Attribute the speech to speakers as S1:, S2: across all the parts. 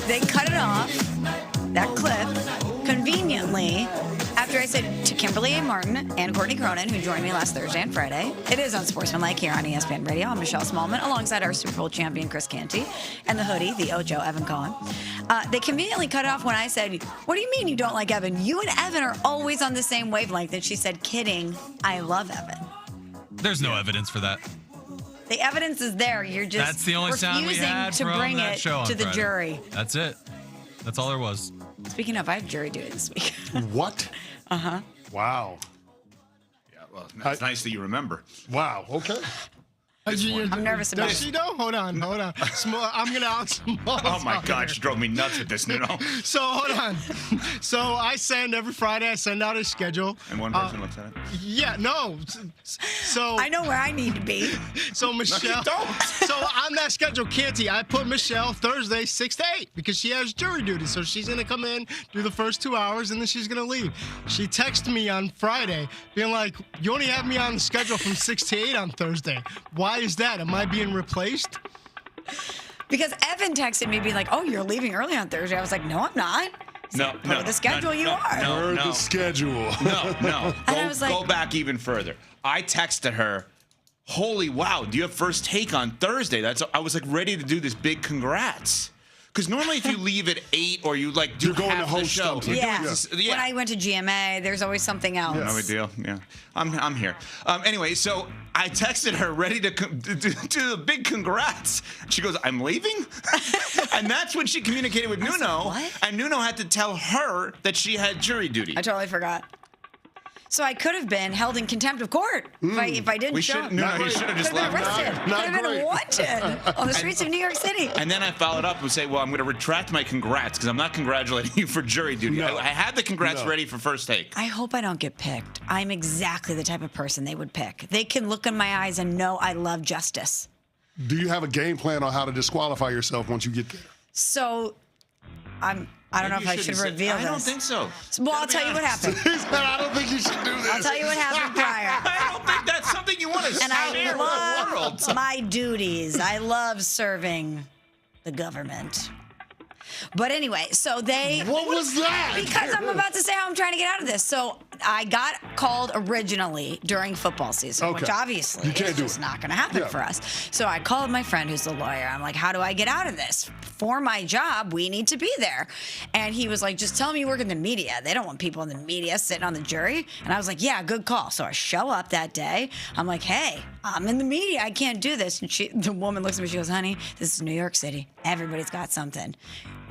S1: they cut it off, that clip, conveniently, after I said to Kimberly A. Martin and Courtney Cronin, who joined me last Thursday and Friday. It is on Sportsmanlike here on ESPN Radio. I'm Michelle Smallman, alongside our Super Bowl champion, Chris Canty, and the hoodie, the Ocho, Evan Cohen. They conveniently cut it off when I said, what do you mean you don't like Evan? You and Evan are always on the same wavelength. And she said, kidding, I love Evan.
S2: There's no evidence for that.
S1: The evidence is there. You're just
S2: That's the only sound we had
S1: to
S2: from
S1: bring
S2: that
S1: it
S2: show on
S1: to the
S2: Friday.
S1: jury.
S2: That's it. That's all there was.
S1: Speaking of, I have jury duty this week.
S3: What?
S1: Uh-huh.
S3: Wow.
S4: Yeah, well, it's nice that you remember.
S3: Wow. Okay.
S1: I'm nervous about
S5: Does
S1: it.
S5: she know? Hold on. I'm going to out Small.
S4: Oh, my God. She drove me nuts with this, Nuno.
S5: So, hold on. So, I send every Friday, I send out a schedule.
S4: And one person looks at it.
S5: Yeah, no. So
S1: I know where I need to be.
S5: So, Michelle.
S4: don't.
S5: So, on that schedule, Canty, I put Michelle Thursday 6 to 8 because she has jury duty. So, she's going to come in, do the first 2 hours, and then she's going to leave. She texted me on Friday being like, you only have me on the schedule from 6 to 8 on Thursday. Why is that? Am I being replaced?
S1: Because Evan texted me being like, oh, you're leaving early on Thursday. I was like, no, I'm not. He's like, per the schedule, you are.
S3: Per the schedule.
S4: No.
S1: And I was like-
S4: Go back even further. I texted her, holy wow, do you have first take on Thursday? I was like ready to do this big congrats. Because normally if you leave at 8 or you like do
S3: You're going
S4: half
S3: to
S4: the
S3: host
S4: show.
S3: something.
S1: Yeah.
S4: Yeah.
S1: When I went to GMA, there's always something else.
S4: No big deal. Yeah, I'm here. Anyway, so I texted her ready to do the big congrats. She goes, "I'm leaving," and that's when she communicated with Nuno,
S1: what?
S4: and Nuno had to tell her that she had jury duty.
S1: I totally forgot. So I could have been held in contempt of court if I didn't show up.
S4: Nuno, you should have just
S1: Could have been
S4: left.
S1: arrested.
S3: Not
S1: Could have been
S3: great.
S1: wanted on the streets of New York City.
S4: And then I followed up and say, well, I'm going to retract my congrats because I'm not congratulating you for jury duty.
S3: No.
S4: I had the congrats
S3: No.
S4: ready for first take.
S1: I hope I don't get picked. I'm exactly the type of person they would pick. They can look in my eyes and know I love justice.
S3: Do you have a game plan on how to disqualify yourself once you get there?
S1: So I don't know if I should reveal this.
S4: I don't think so.
S1: Well, I'll tell you what happened.
S3: He said, I don't think you should do this.
S1: I'll tell you what happened prior.
S4: I don't think that's something you want to
S1: And
S4: share with the
S1: I
S4: world.
S1: love my duties. I love serving the government. But anyway, so
S3: What was that?
S1: because I'm about to say how I'm trying to get out of this. So I got called originally during football season,
S3: Okay.
S1: which obviously
S3: You can't
S1: is
S3: do
S1: just
S3: it.
S1: not going to happen
S3: Yeah.
S1: for us. So I called my friend who's the lawyer. I'm like, how do I get out of this? For my job, we need to be there. And he was like, just tell me you work in the media. They don't want people in the media sitting on the jury. And I was like, yeah, good call. So I show up that day. I'm like, hey, I'm in the media. I can't do this. And the woman looks at me. She goes, honey, this is New York City. Everybody's got something.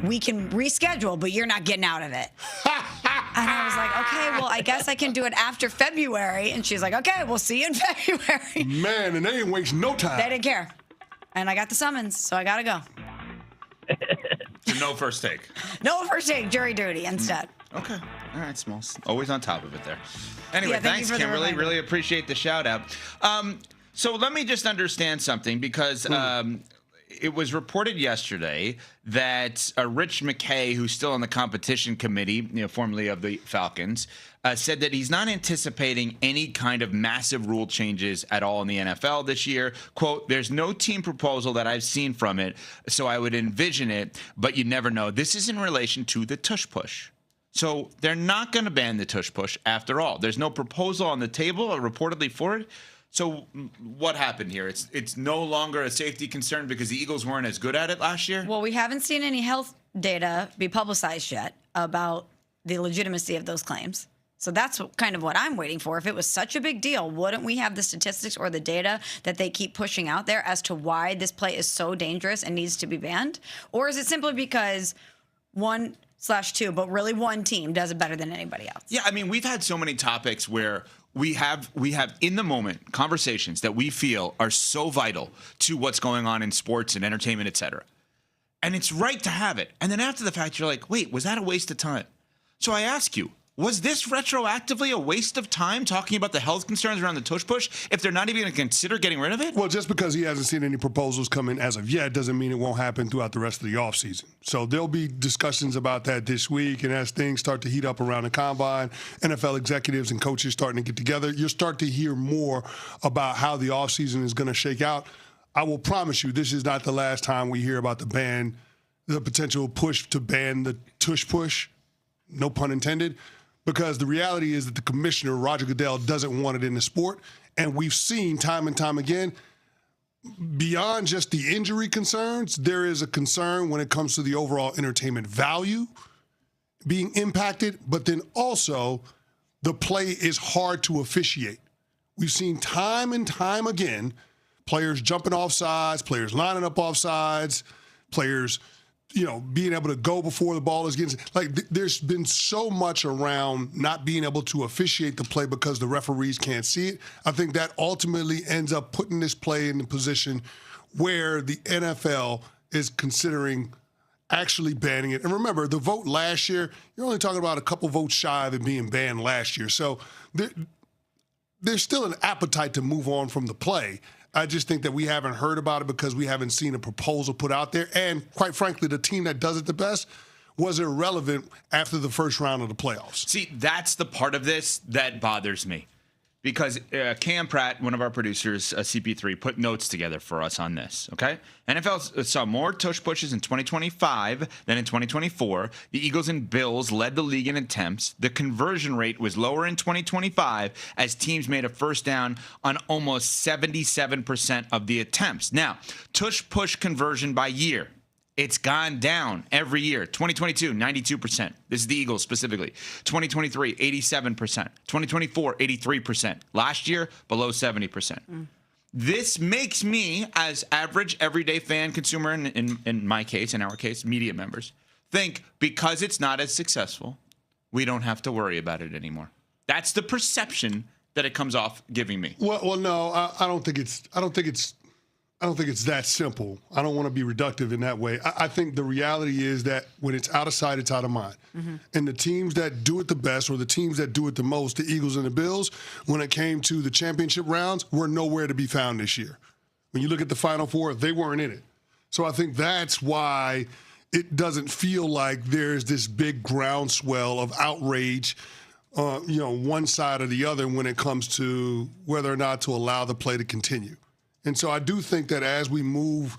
S1: We can reschedule, but you're not getting out of it. And I was like, okay, well, I guess I can do it after February. And she's like, okay, we'll see you in February.
S3: Man, and they didn't waste no time.
S1: They didn't care. And I got the summons, so I got to go.
S4: So no first take.
S1: No first take, jury duty instead.
S4: Okay. All right, Smalls. Always on top of it there. Anyway,
S1: Yeah, thank you
S4: thanks,
S1: for the
S4: Kimberly.
S1: reminder.
S4: Really appreciate the shout out. So let me just understand something because it was reported yesterday that Rich McKay, who's still on the competition committee, formerly of the Falcons, said that he's not anticipating any kind of massive rule changes at all in the NFL this year. Quote, there's no team proposal that I've seen from it, so I would envision it, but you never know. This is in relation to the Tush Push. So they're not going to ban the Tush Push after all. There's no proposal on the table reportedly for it. So what happened here? It's no longer a safety concern because the Eagles weren't as good at it last year?
S1: Well, we haven't seen any health data be publicized yet about the legitimacy of those claims. So that's kind of what I'm waiting for. If it was such a big deal, wouldn't we have the statistics or the data that they keep pushing out there as to why this play is so dangerous and needs to be banned? Or is it simply because 1/2, but really one team does it better than anybody else?
S4: Yeah, I mean, we've had so many topics where we have in the moment conversations that we feel are so vital to what's going on in sports and entertainment, et cetera. And it's right to have it. And then after the fact, you're like, wait, was that a waste of time? So I ask you, was this retroactively a waste of time talking about the health concerns around the Tush Push if they're not even going to consider getting rid of it?
S3: Well, just because he hasn't seen any proposals come in as of yet doesn't mean it won't happen throughout the rest of the offseason. So there'll be discussions about that this week, and as things start to heat up around the combine, NFL executives and coaches starting to get together, you'll start to hear more about how the offseason is going to shake out. I will promise you this is not the last time we hear about the ban the potential push to ban the Tush Push, no pun intended, because the reality is that the commissioner, Roger Goodell, doesn't want it in the sport. And we've seen time and time again, beyond just the injury concerns, there is a concern when it comes to the overall entertainment value being impacted, but then also the play is hard to officiate. We've seen time and time again players jumping off sides, players lining up off sides, players, being able to go before the ball is getting, there's been so much around not being able to officiate the play because the referees can't see it. I think that ultimately ends up putting this play in the position where the NFL is considering actually banning it. And remember, the vote last year, you're only talking about a couple votes shy of it being banned last year. So there's still an appetite to move on from the play. I just think that we haven't heard about it because we haven't seen a proposal put out there. And quite frankly, the team that does it the best was irrelevant after the first round of the playoffs.
S4: See, that's the part of this that bothers me. Because Cam Pratt, one of our producers, CP3, put notes together for us on this, okay? NFL saw more tush pushes in 2025 than in 2024. The Eagles and Bills led the league in attempts. The conversion rate was lower in 2025 as teams made a first down on almost 77% of the attempts. Now, tush push conversion by year. It's gone down every year. 2022, 92%. This is the Eagles specifically. 2023, 87%. 2024, 83%. Last year, below 70%. This makes me, as average, everyday fan, consumer, in my case, in our case, media members, think because it's not as successful, we don't have to worry about it anymore. That's the perception that it comes off giving me.
S3: Well, no, I don't think it's that simple. I don't want to be reductive in that way. I think the reality is that when it's out of sight, it's out of mind. Mm-hmm. And the teams that do it the best, or the teams that do it the most, the Eagles and the Bills, when it came to the championship rounds, were nowhere to be found this year. When you look at the Final Four, they weren't in it. So I think that's why it doesn't feel like there's this big groundswell of outrage, one side or the other when it comes to whether or not to allow the play to continue. And so I do think that as we move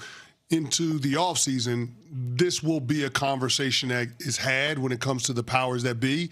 S3: into the offseason, this will be a conversation that is had when it comes to the powers that be.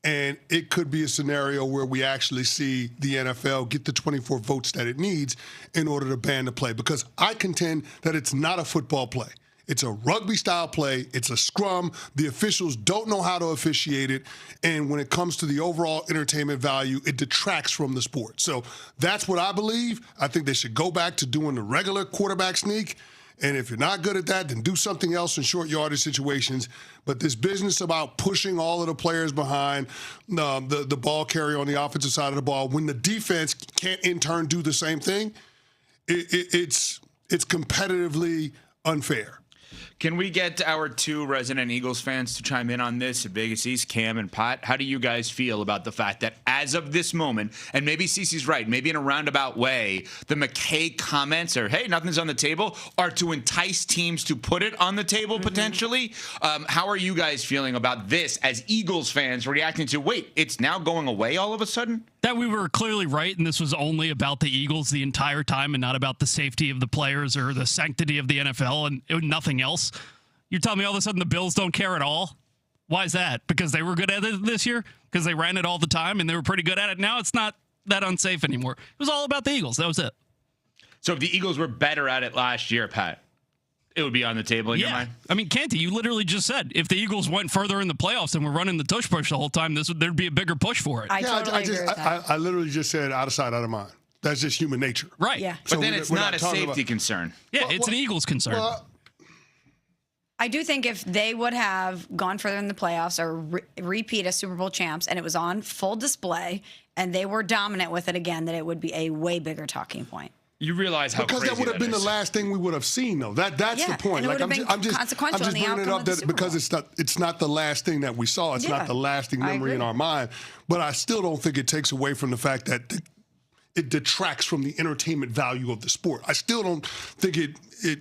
S3: And it could be a scenario where we actually see the NFL get the 24 votes that it needs in order to ban the play. Because I contend that it's not a football play. It's a rugby-style play. It's a scrum. The officials don't know how to officiate it. And when it comes to the overall entertainment value, it detracts from the sport. So that's what I believe. I think they should go back to doing the regular quarterback sneak. And if you're not good at that, then do something else in short yardage situations. But this business about pushing all of the players behind the ball carrier on the offensive side of the ball, when the defense can't in turn do the same thing, it's competitively unfair.
S4: Can we get our two resident Eagles fans to chime in on this at Vegas East, Cam and Pat? How do you guys feel about the fact that as of this moment, and maybe Cece's right, maybe in a roundabout way, the McKay comments are, hey, nothing's on the table, are to entice teams to put it on the table potentially? How are you guys feeling about this as Eagles fans reacting to, wait, it's now going away all of a sudden?
S6: That we were clearly right, and this was only about the Eagles the entire time and not about the safety of the players or the sanctity of the NFL and nothing else. You're telling me all of a sudden the Bills don't care at all? Why is that? Because they were good at it this year? Because they ran it all the time and they were pretty good at it? Now it's not that unsafe anymore. It was all about the Eagles. That was it.
S4: So if the Eagles were better at it last year, Pat, it would be on the table in your mind?
S6: I mean, Canty, you literally just said if the Eagles went further in the playoffs and were running the tush push the whole time, there'd be a bigger push for it.
S1: I totally agree with that.
S3: I literally just said out of sight, out of mind. That's just human nature.
S6: Right.
S1: Yeah.
S4: But then it's not a safety concern.
S6: Yeah, it's an Eagles concern.
S1: I do think if they would have gone further in the playoffs or repeat as Super Bowl champs and it was on full display and they were dominant with it again, that it would be a way bigger talking point.
S4: You realize how
S3: because
S4: crazy
S3: that would have been
S4: is.
S3: the last thing we would have seen, though. That's the point.
S1: And it would have been consequential in the
S3: bringing it
S1: outcome
S3: up
S1: of the
S3: that
S1: Super
S3: because
S1: Bowl.
S3: it's not the last thing that we saw. It's not the lasting memory in our mind. But I still don't think it takes away from the fact that it detracts from the entertainment value of the sport. I still don't think it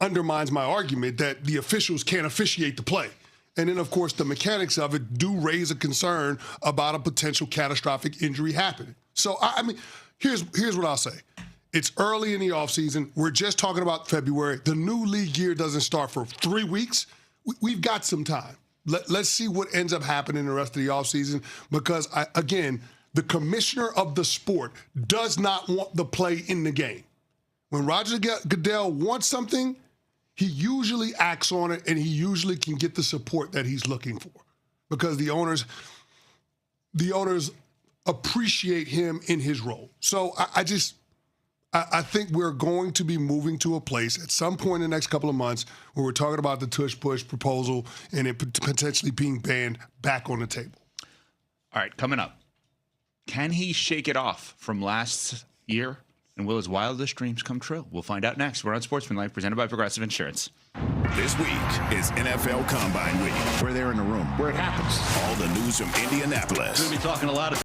S3: undermines my argument that the officials can't officiate the play. And then, of course, the mechanics of it do raise a concern about a potential catastrophic injury happening. So, I mean, here's what I'll say. It's early in the offseason. We're just talking about February. The new league year doesn't start for 3 weeks. We've got some time. Let's see what ends up happening the rest of the offseason because, again, the commissioner of the sport does not want the play in the game. When Roger Goodell wants something, he usually acts on it, and he usually can get the support that he's looking for because the owners appreciate him in his role. So I think we're going to be moving to a place at some point in the next couple of months where we're talking about the Tush Push proposal and it potentially being banned back on the table.
S4: All right, coming up. Can he shake it off from last year? And will his wildest dreams come true? We'll find out next. We're on Sportsmanlike, presented by Progressive Insurance.
S7: This week is NFL Combine Week.
S8: We're there in the room where it happens.
S7: All the news from Indianapolis.
S8: We'll be talking a lot of